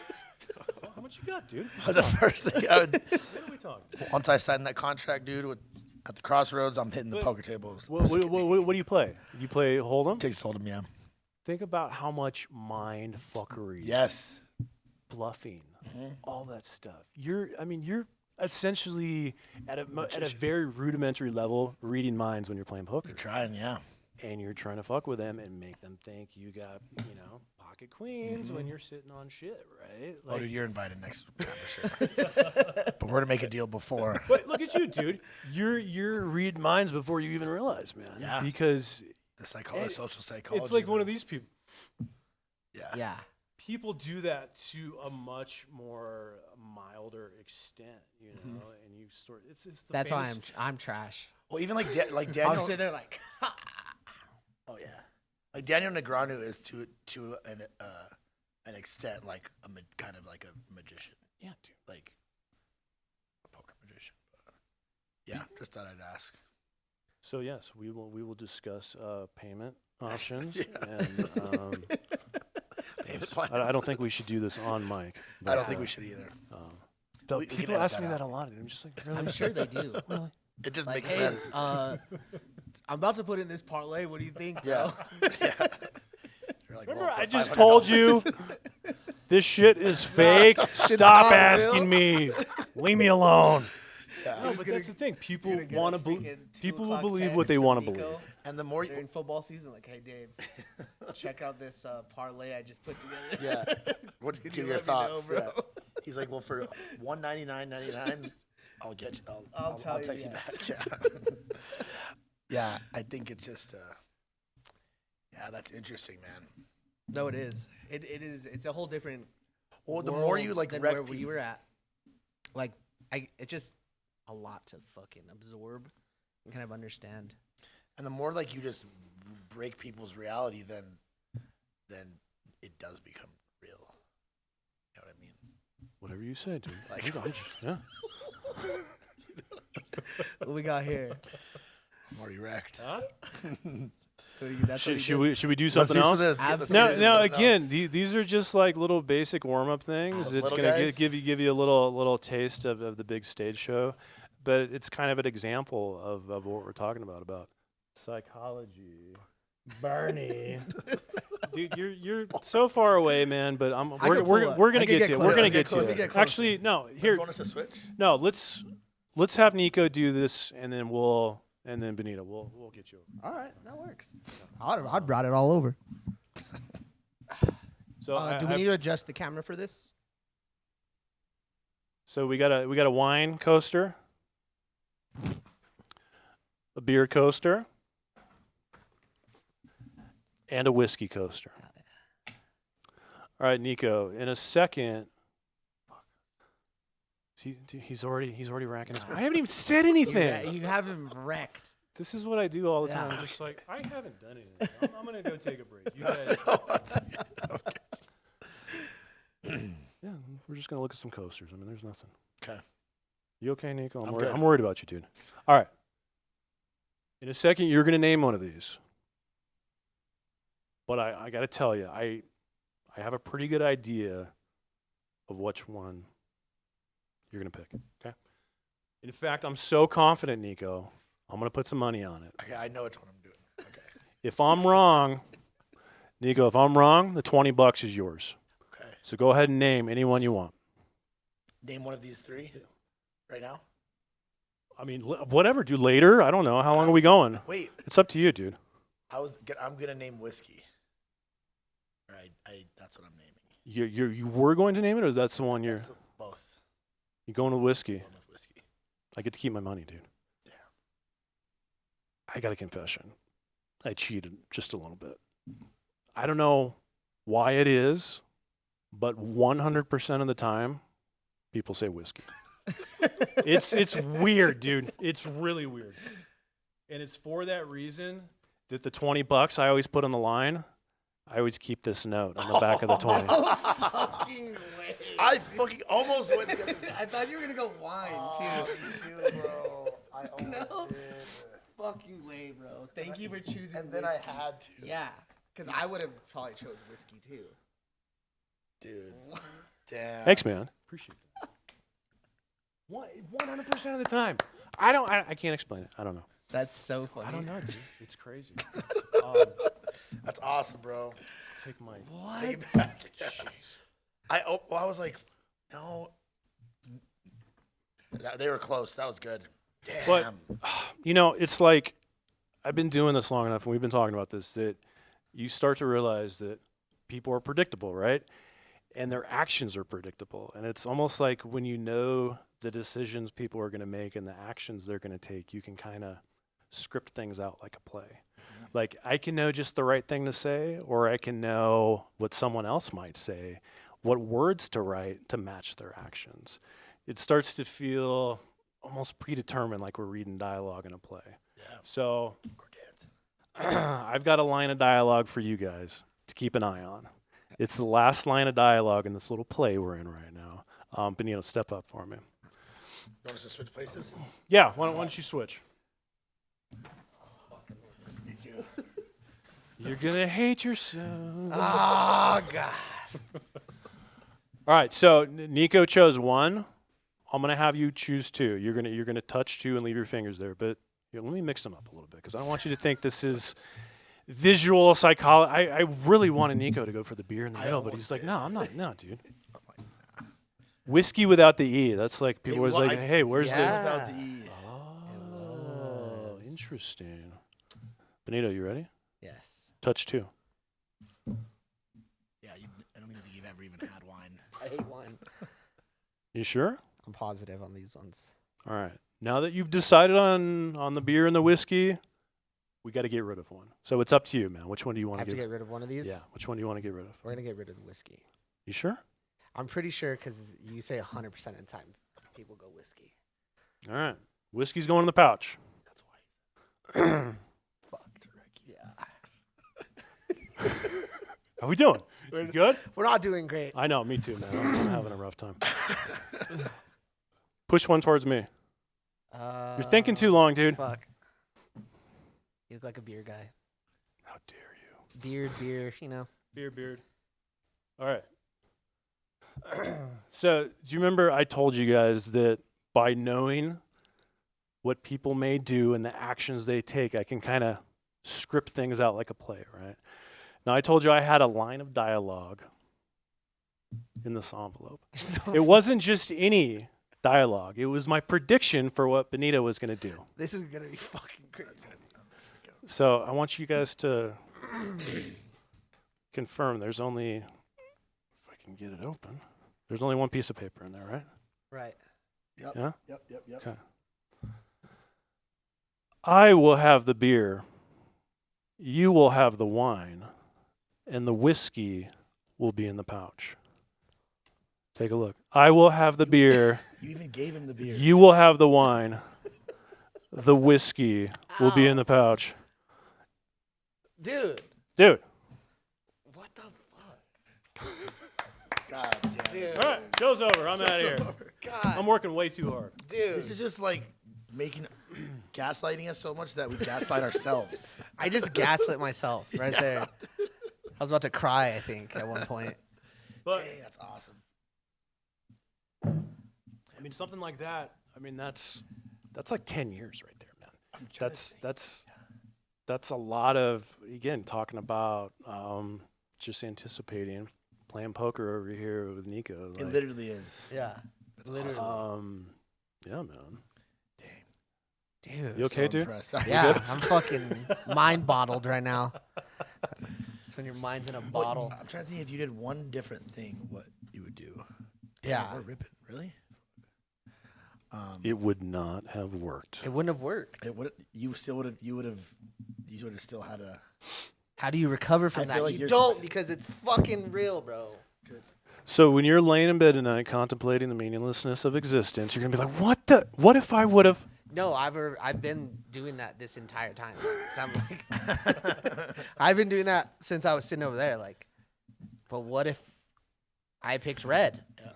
How much you got, dude? The first thing I would. What are we talking? Once I sign that contract, dude, at the crossroads, I'm hitting the poker tables. What do you play? You play Hold'em? Takes Hold'em, yeah. Think about how much mind fuckery. Yes. Bluffing, all that stuff. You're essentially at a very rudimentary level reading minds when you're playing poker. You're trying, yeah. And you're trying to fuck with them and make them think you got, pocket queens when you're sitting on shit, right? Like, dude, you're invited next time for sure. But we're gonna make a deal before. But look at you, dude. You're reading minds before you even realize, man. Yeah. Because the social psychology. It's like one of these people. Yeah. Yeah. People do that to a much more milder extent, and you it's the That's famous, why I'm trash. Well, even like Daniel. I'll sit there like, oh yeah, like Daniel Negreanu is to an extent like kind of like a magician. Yeah, dude. Like a poker magician. But yeah, just thought I'd ask. So yes, we will discuss payment options, Yeah. and I don't think we should do this on mic. But, I don't think we should either. But we can people edit ask that me out. that a lot, and I'm just like, really? I'm sure they do. Really? It just Like, makes hey, sense. I'm about to put in this parlay. What do you think? Yeah. Bro? Yeah. You're like, Remember, well, for I just $500. told you this shit is fake. Stop not asking real. me. Leave me alone. Yeah. No, but that's the thing. People You're gonna get want a to believe. freaking 2 People will o'clock believe text what they from want to Nico believe. And the more during football season, like, hey Dave, check out this parlay I just put together. yeah, what Dude, give you your let me know, thoughts? bro. Yeah. He's like, well, for $199.99, I'll get you. I'll text you back. Yeah. Yeah, I think it's just. Yeah, that's interesting, man. No, it is. It is. It's a whole different. Well, the more you like than wreck where people, you were at, like, it's just a lot to fucking absorb and kind of understand. and the more like you just break people's reality, then it does become real. You know what I mean? Whatever you say, dude. Like- I'm just- yeah. What we got here? I'm already wrecked. So that's what Should you we do Let's something do else? Let's Absolutely. get Now something again, else. these are just like little basic warm up things. It's Little gonna guys. give you a little taste of the big stage show, but it's kind of an example of what we're talking about psychology. Bernie, dude, you're so far away, man. But I could pull we're up. gonna I could get to it. We're close. gonna Let's get close. to Let's get it. closer. Actually, no. Here, Want us to switch? no. Let's have Nico do this, and then Benita, we'll get you over. All right, that works. I'd brought it all over. So Do we need to adjust the camera for this? So we got a wine coaster, a beer coaster, and a whiskey coaster. All right, Nico. In a second, He's already racking his. I haven't even said anything. You have him wrecked. This is what I do all the Yeah. time. Just like I haven't done anything. I'm gonna go take a break. You guys. Yeah, we're just gonna look at some coasters. I mean, there's nothing. Okay. You okay, Nico? I'm good. I'm worried about you, dude. All right. In a second, you're gonna name one of these. But I gotta tell you, I have a pretty good idea of which one you're gonna pick. Okay. In fact, I'm so confident, Nico. I'm gonna put some money on it. Okay, I know which one I'm doing. Okay. If I'm wrong, Nico, if I'm wrong, the $20 is yours. Okay. So go ahead and name any one you want. Name one of these three. Right now. I mean, whatever, dude. Later, I don't know. How long are we going? Wait. It's up to you, dude. I'm gonna name whiskey. All right. That's what I'm naming. You were going to name it, or that's the one Both. you're going with whiskey? Going with whiskey. I get to keep my money, dude. Damn. I got a confession. I cheated just a little bit. I don't know why it is, but 100% of the time, people say whiskey. It's weird, dude. It's really weird. And it's for that reason that the $20 I always put on the line, I always keep this note on the back of the 20. Fucking way. I fucking almost went the other I thought you were gonna go wine too. Me too, bro. I almost No. did. Fucking way, bro. Thank you for choosing And then whiskey. I had to. Yeah, because I would have probably chose whiskey too. Dude. Damn. Thanks, man. Appreciate that. 100% of the time. I can't explain it. I don't know. That's so funny. I don't know, dude. It's crazy. That's awesome, bro. Take my. What? Take it back. Yeah. Jeez. I was like, no. They were close. That was good. Damn. But it's like I've been doing this long enough, and we've been talking about this, that you start to realize that people are predictable, right? And their actions are predictable. And it's almost like when you know the decisions people are going to make and the actions they're going to take, you can kind of script things out like a play. Mm-hmm. Like I can know just the right thing to say, or I can know what someone else might say, what words to write to match their actions. It starts to feel almost predetermined, like we're reading dialogue in a play. Yeah. So Or dancing. I've got a line of dialogue for you guys to keep an eye on. It's the last line of dialogue in this little play we're in right now. Benito, step up for me. You want us to switch places? Yeah, why don't you switch? Me too. You're gonna hate yourself. Oh, God. All right, so Nico chose one. I'm gonna have you choose two. You're gonna touch two and leave your fingers there. But here, let me mix them up a little bit because I don't want you to think this is visual psychology. I really wanted Nico to go for the beer in the middle, but he's like, no, I'm not. No, dude. Whiskey without the E. That's like people always like, hey, where's Without the E. Oh, interesting. Benito, you ready? Yes. Touch two. Yeah, I don't think you've ever even had wine. I hate wine. You sure? I'm positive on these ones. All right. Now that you've decided on the beer and the whiskey, we got to get rid of one. So it's up to you, man. Which one do you I want have to to get rid of one of these? Yeah. Which one do you want to get rid of? We're going to get rid of the whiskey. You sure? I'm pretty sure because you say 100% of the time people go whiskey. All right. Whiskey's going in the pouch. That's why. Fucked. Yeah. How we doing? You good? We're not doing great. I know. Me too, man. I'm having a rough time. Push one towards me. You're thinking too long, dude. Fuck. You look like a beer guy. How dare you? Beard, you know. Beard. All right. So, do you remember I told you guys that by knowing what people may do and the actions they take, I can kind of script things out like a play, right? Now, I told you I had a line of dialogue in this envelope. It wasn't just any dialogue. It was my prediction for what Benito was going to do. This is going to be fucking crazy. So, I want you guys to confirm there's only, if I can get it open, there's only one piece of paper in there, right? Right. Yep. Yeah? Yep. Okay. I will have the beer, you will have the wine, and the whiskey will be in the pouch. Take a look. I will have the beer. You even gave him the beer. You will have the wine. The whiskey will be in the pouch. Dude. Dude. What the fuck? God damn. Dude. All right, show's over. I'm out of here. God. I'm working way too hard. Dude. This is just like gaslighting us so much that we gaslight ourselves. I just gaslit myself right there. I was about to cry, I think, at one point. But Dang, that's awesome. I mean, something like that. I mean, that's like 10 years right there, man. That's a lot of, again, talking about just anticipating, playing poker over here with Nico. It Like, literally is. Yeah. That's Literally. awesome. yeah, man. Dude. You okay, So dude? impressed. Yeah, I'm fucking mind bottled right now. It's when your mind's in a bottle. I'm trying to think if you did one different thing, what you would do. Yeah. We're ripping. Really? It would not have worked. It wouldn't have worked. It would. You would have still had a. How do you recover from I that? feel like You you're- don't, because it's fucking real, bro. So when you're laying in bed at night contemplating the meaninglessness of existence, you're going to be like, what if I would have? No, I've been doing that this entire time. So I'm like, I've been doing that since I was sitting over there. Like, but what if I picked red? Yeah.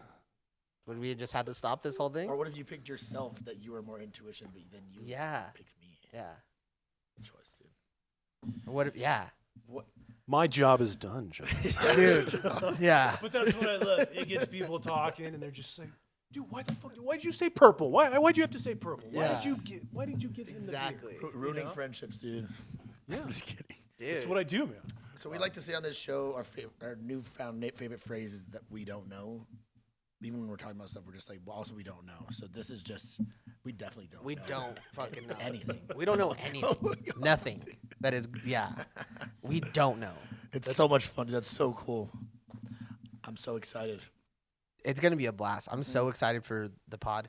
Would we have just had to stop this whole thing? Or what if you picked yourself that you were more intuition, but then you Yeah. picked me? Yeah. Good choice, dude. Or what if? Yeah. What? My job is done, John. Dude. Yeah. But that's what I love. It gets people talking, and they're just like, "Dude, why the fuck? Why'd you say purple? Why'd you have to say purple? Yeah. Why did you give him Exactly. the beer?" Ruining know? friendships, dude. Yeah. I'm just kidding. Dude. That's what I do, man. So we like to say on this show our newfound favorite phrases that we don't know. Even when we're talking about stuff, we're just like, well, also we don't know. So this is just, we definitely don't. We know don't fucking know anything. We don't know anything. Nothing. That is, yeah. We don't know. It's so much fun. That's so cool. I'm so excited. It's gonna be a blast. I'm so excited for the pod.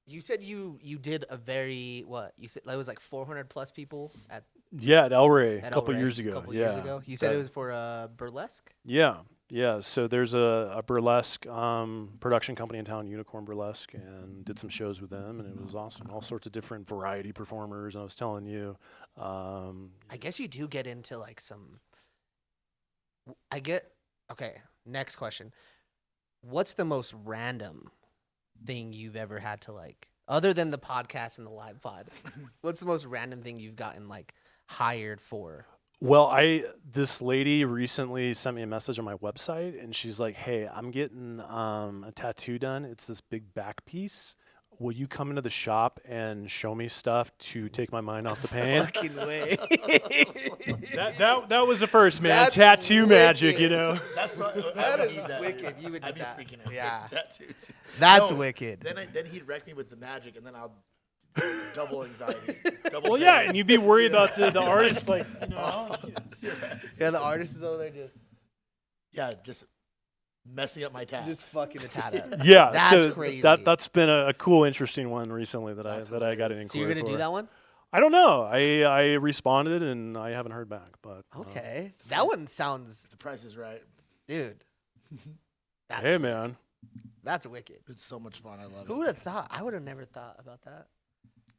You said you did a very you said it was like 400 plus people at Yeah, at El Rey a El couple Rey years ago. A couple yeah. years ago. You said it was for burlesque. Yeah. Yeah. So there's a burlesque production company in town, Unicorn Burlesque, and did some shows with them, and it was awesome. All sorts of different variety performers. And I was telling you, I guess you do get into like some. Okay. Next question. What's the most random thing you've ever had to like, other than the podcast and the live pod? What's the most random thing you've gotten like hired for? well, this lady recently sent me a message on my website, and she's like, "Hey, I'm getting a tattoo done. It's this big back piece. Will you come into the shop and show me stuff to take my mind off the pain?" Fucking way. that was the first, man. That's Tattoo magic, wicked. you know. That's what, That is wicked. You would do I'd be that. freaking out. Yeah. Tattoos. That's No, wicked. Then he'd wreck me with the magic, and then I'll double anxiety. Double Well, yeah, pain. and you'd be worried about the artist, like, you know. Yeah, the artist is over there just messing up my tat. just fucking a tat up. Yeah, That's so crazy. That's been a cool, interesting one recently that That's I got an hilarious. So you're inquiry gonna do for. that one? I don't know. I responded and I haven't heard back, but Okay. That one sounds, the price is right. dude. That's hey, sick. man. That's wicked. It's so much fun. I love Who it. would have thought? I would have never thought about that.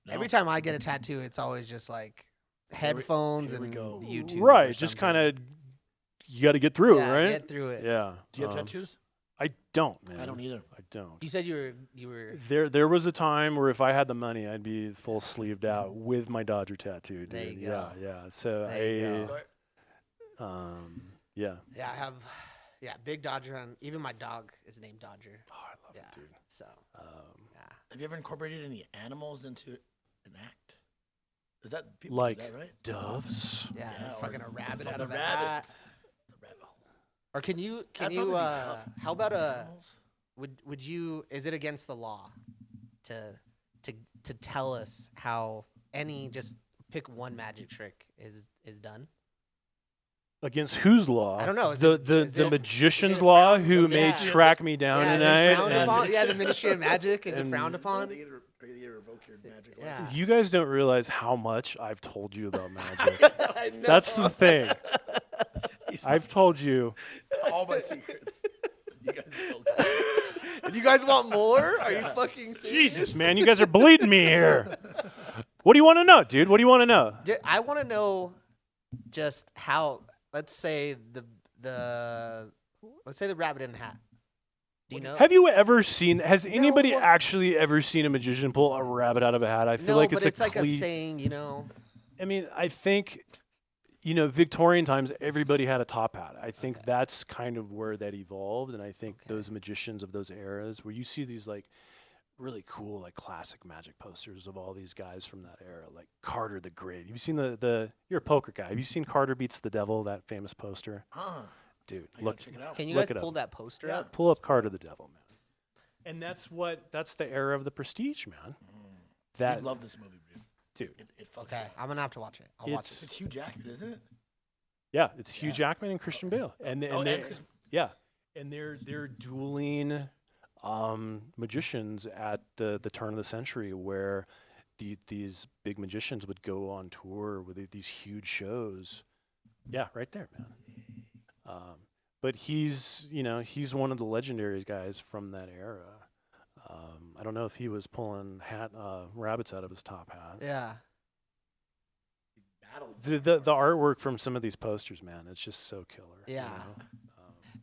No. Every time I get a tattoo, it's always just like headphones here we and go. YouTube. Right, or just something. kind of you got to get through Yeah, it, right? get through it. Yeah. Do you have tattoos? I don't, man. I don't either. I don't. You said you were. There was a time where if I had the money, I'd be full sleeved out with my Dodger tattoo. Dude. There you Yeah, go. yeah. So There you yeah. Yeah, I have. Yeah, big Dodger on. Even my dog is named Dodger. Oh, I love Yeah. it, dude. So. Yeah. Have you ever incorporated any animals into an act? Is that people Like do that, right? doves. Yeah, Yeah, or fucking a rabbit fucking out of a rabbit. hat. The rabbit hole. Or can you That'd probably be tough. how about a Animals? would you is it against the law to tell us how any just pick one magic trick is done? Against whose law? I don't know. Is The it- the is the it- magician's is it law frowned- who the may ministry of- track me down Yeah, is it tonight. frowned and- upon? Yeah, the Ministry of Magic is it and- frowned Or upon? they get to revoke your magic Yeah. license. You guys don't realize how much I've told you about magic. I know. That's the thing. I've told you All my secrets. You guys want more? Are you fucking serious? Jesus, man, you guys are bleeding me here. What do you want to know, dude? What do you want to know? I want to know just how. Let's say the rabbit in the hat. Do you know? Have you ever seen? Has anybody No. actually ever seen a magician pull a rabbit out of a hat? I feel No, like but it's like a saying, you know. I mean, I think, Victorian times, everybody had a top hat. I think that's kind of where that evolved, and I think those magicians of those eras, where you see these like really cool, like classic magic posters of all these guys from that era, like Carter the Great. Have you seen you're a poker guy. Have you seen Carter Beats the Devil, that famous poster? Dude, look, check it out. Can you look guys it pull up. that poster up? Pull up Carter the Devil, man. And that's the era of the prestige, man. I love this movie, dude. Dude. It fucks Okay, up. I'm gonna have to watch it. I'll watch it. It's Hugh Jackman, isn't it? Yeah, it's Hugh Jackman and Christian Bale, and and they're Chris- and they're dueling magicians at the turn of the century, where these big magicians would go on tour with these huge shows. Yeah, right there, man. But he's one of the legendary guys from that era. I don't know if he was pulling rabbits out of his top hat. Yeah. The artwork from some of these posters, man, it's just so killer. Yeah.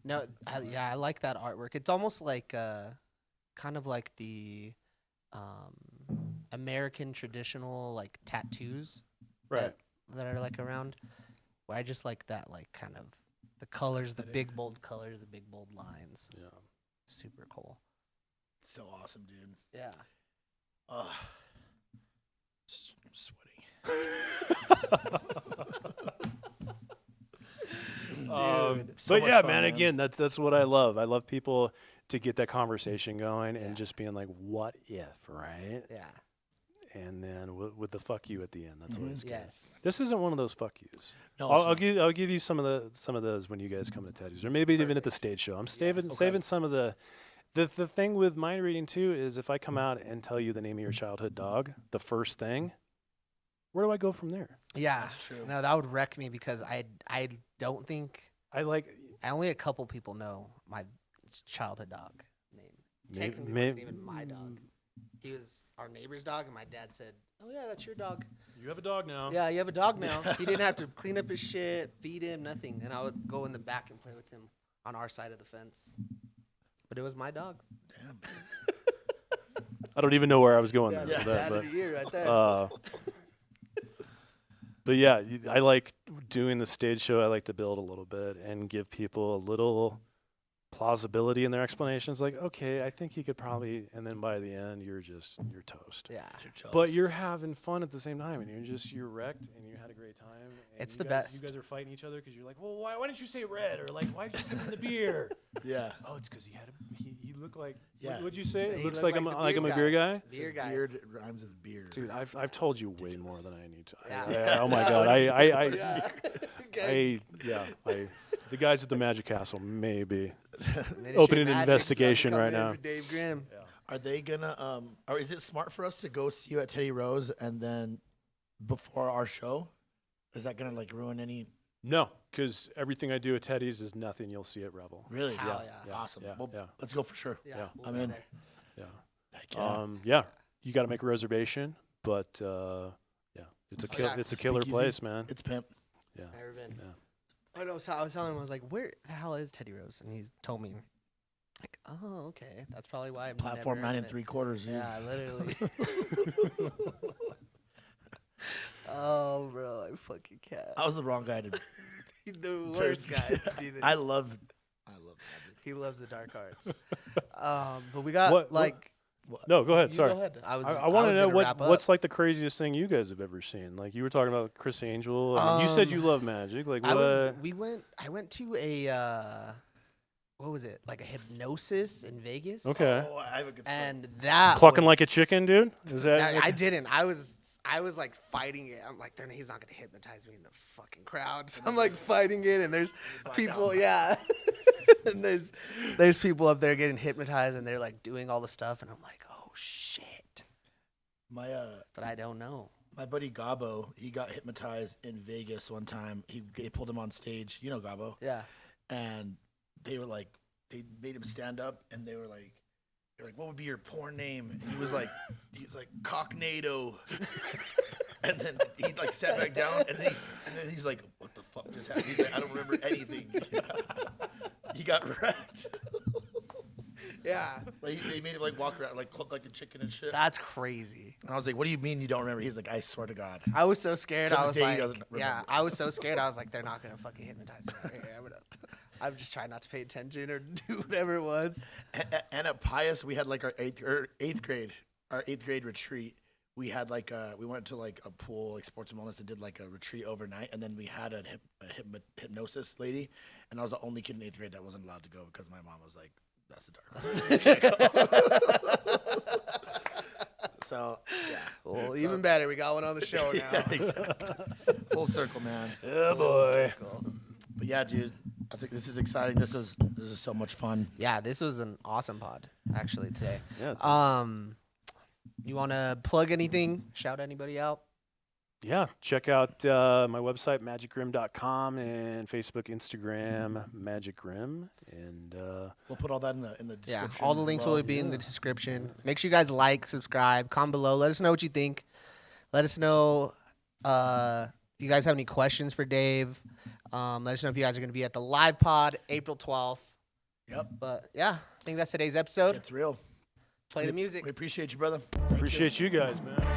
No, I like that artwork. It's almost like kind of like the American traditional like tattoos Right. that are like around. Where I just like that like kind of the colors, the big bold colors, the big bold lines. Yeah. Super cool. So awesome, dude. Yeah. I'm sweating. So but much yeah, fun, man, again, that's what I love. I love people to get that conversation going and just being like, what if, right? Yeah. And then with the fuck you at the end. That's always good. Yes. This isn't one of those fuck yous. No, I'll give you some of those when you guys come to Teddy's, or maybe even at the stage show. I'm saving some of the thing with mind reading too is if I come out and tell you the name of your childhood dog, the first thing, where do I go from there? Yeah. That's true. No, that would wreck me because I don't think only a couple people know my childhood dog name. Technically, it wasn't even my dog. He was our neighbor's dog, and my dad said, "Oh yeah, that's your dog." You have a dog now. Yeah, you have a dog now. He didn't have to clean up his shit, feed him, nothing. And I would go in the back and play with him on our side of the fence. But it was my dog. Damn. I don't even know where I was going there. Yeah, with dad that, of the year right there. But yeah, I like doing the stage show. I like to build a little bit and give people a little plausibility in their explanations. Like, okay, I think he could probably, and then by the end, you're toast. Yeah. But you're having fun at the same time, and you're wrecked, and you had a great time. And It's you the guys, best. You guys are fighting each other because you're like, well, why didn't you say red? Or like, why did you give him the beer? Yeah. Oh, it's because he looked like. Yeah. What'd you say? Say It he looks looked like I'm like the a beer beer guy. Beer guy. Beard rhymes with beard. Dude, I've told you way more than I need to. Yeah. Oh my Yeah, god, Okay. the guys at the Magic Castle may be Ministry opening of an Magic's about to investigation come right in now. for Dave Grimm. Are they gonna or is it smart for us to go see you at Teddy Roe's and then before our show? Is that gonna like ruin any? No, because everything I do at Teddy's is nothing you'll see at Revel. Really? Hell yeah, Awesome. yeah, Well, yeah. let's go for sure. Yeah, we'll I'm be in. there. Yeah. Heck yeah. Yeah, you got to make a reservation, but it's a killer Speakeasy. place, man. It's pimp. Yeah. Never been. Yeah. I know. So I was telling him, I was like, "Where the hell is Teddy Roe's?" And he told me, like, "Oh, okay, that's probably why I'm Platform never 9 in it." 3/4. Dude. Yeah, literally. Oh, bro, I fucking can't. I was the wrong guy to. The worst guy. to do this. I love magic. He loves the dark arts. But we got What- like. No, go ahead. You Sorry. Go ahead. I I want to was know gonna wrap up. what's like the craziest thing you guys have ever seen. Like you were talking about Chris Angel. I mean, you said you love magic. Like what? I went to a what was it? Like a hypnosis in Vegas. Okay. Oh, I have a good story. And that Clucking was, like a chicken, dude. Is that? I didn't. I was like fighting it. I'm like, he's not gonna hypnotize me in the fucking crowd. So I'm like fighting it, and there's people, yeah. And there's people up there getting hypnotized, and they're like doing all the stuff, and I'm like, oh shit. But I don't know. My buddy Gabo, he got hypnotized in Vegas one time. They pulled him on stage. You know Gabo. Yeah. And they were like, they made him stand up, and they were like, You're like, what would be your porn name? And he was like Cocknado. And then he like sat back down, and then he's like, what the fuck just happened? He's like, I don't remember anything. He got wrecked. Yeah. Like they made him like walk around like look like a chicken and shit. That's crazy. And I was like, what do you mean you don't remember? He's like, I swear to God. I was so scared. To I this was day, he like, doesn't yeah, remember. I was so scared. I was like, they're not going to fucking hypnotize me. I'm just trying not to pay attention or do whatever it was. And at Pius, we had like our eighth grade retreat. We had like we went to like a pool, like sports and wellness, and did like a retreat overnight. And then we had a hypnosis lady, and I was the only kid in 8th grade that wasn't allowed to go because my mom was like, "That's the dark one." So yeah. Well, even better. We got one on the show now. Yeah, exactly. Full circle, man. Yeah, boy. But yeah, dude, I think this is exciting. This is so much fun. Yeah, this was an awesome pod actually today. Yeah. You want to plug anything? Shout anybody out? Yeah, check out my website, magicgrimm.com, and Facebook, Instagram, magicgrimm, and We'll put all that in the description. Yeah, all the links will be in the description. Make sure you guys like, subscribe, comment below. Let us know what you think. Let us know if you guys have any questions for Dave. Let us know if you guys are going to be at the live pod April 12th. Yep. But yeah, I think that's today's episode. It's real. Play the music. We appreciate you, brother. appreciate you guys, man.